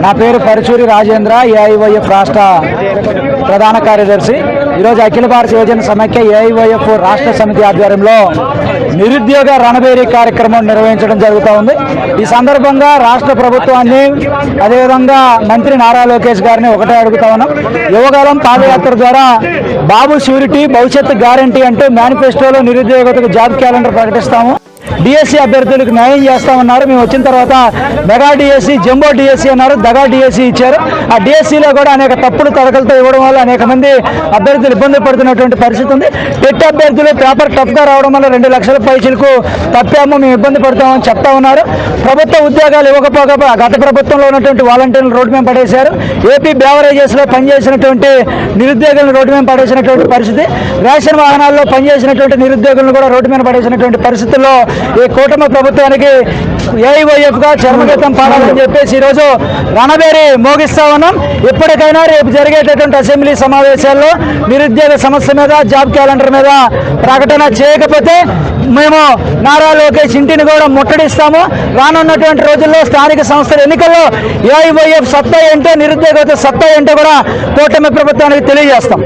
నా పేరు పరుచూరి రాజేంద్ర, ఏఐవైఎఫ్ రాష్ట్ర ప్రధాన కార్యదర్శి. ఈరోజు అఖిల భారత యువజన సమైక్య ఏఐవైఎఫ్ రాష్ట్ర సమితి ఆధ్వర్యంలో నిరుద్యోగ రణబేరీ కార్యక్రమం నిర్వహించడం జరుగుతూ ఉంది. ఈ సందర్భంగా రాష్ట్ర ప్రభుత్వాన్ని, అదేవిధంగా మంత్రి నారా లోకేష్ గారిని ఒకటే అడుగుతా ఉన్నాం. యువకాలం పాదయాత్ర ద్వారా బాబు ష్యూరిటీ భవిష్యత్తు గ్యారంటీ అంటూ మేనిఫెస్టోలో నిరుద్యోగతకు జాబ్ క్యాలెండర్ ప్రకటిస్తాము. డిఎస్సి అభ్యర్థులకు న్యాయం చేస్తామన్నారు. మేము వచ్చిన తర్వాత మెగా డిఎస్సి, జంబో డిఎస్సి అన్నారు, దగా డిఎస్సి ఇచ్చారు. ఆ డిఎస్సిలో కూడా అనేక తప్పుడు తరగలతో ఇవ్వడం వల్ల అనేక మంది అభ్యర్థులు ఇబ్బంది పడుతున్నటువంటి పరిస్థితి ఉంది. టెట్ అభ్యర్థులు పేపర్ టఫ్గా రావడం వల్ల 2 లక్షల పైసలకు తప్పాము, మేము ఇబ్బంది పడతామని చెప్తా ఉన్నారు. ప్రభుత్వ ఉద్యోగాలు ఇవ్వకపోగా గత ప్రభుత్వంలో ఉన్నటువంటి వాలంటీర్లు రోడ్డు మీద పడేశారు. ఏపీ బేవరేజెస్లో పనిచేసినటువంటి నిరుద్యోగులను రోడ్డు మీద పడేసినటువంటి పరిస్థితి. రేషన్ వాహనాల్లో పనిచేసినటువంటి నిరుద్యోగులను కూడా రోడ్డు మీద పడేసినటువంటి పరిస్థితుల్లో ఈ కూటమి ప్రభుత్వానికి ఏఐవైఎఫ్ గా చర్మగీతం పాడాలని చెప్పేసి ఈరోజు రణబేరీ మోగిస్తా ఉన్నాం. ఇప్పటికైనా రేపు జరిగేటటువంటి అసెంబ్లీ సమావేశాల్లో నిరుద్యోగ సమస్య మీద, జాబ్ క్యాలెండర్ మీద ప్రకటన చేయకపోతే మేము నారా లోకేష్ ఇంటిని కూడా ముట్టడిస్తాము. రానున్నటువంటి రోజుల్లో స్థానిక సంస్థల ఎన్నికల్లో ఏఐవైఎఫ్ సత్తా ఏంటో, నిరుద్యోగ సత్తా ఏంటో కూడా కూటమి ప్రభుత్వానికి తెలియజేస్తాం.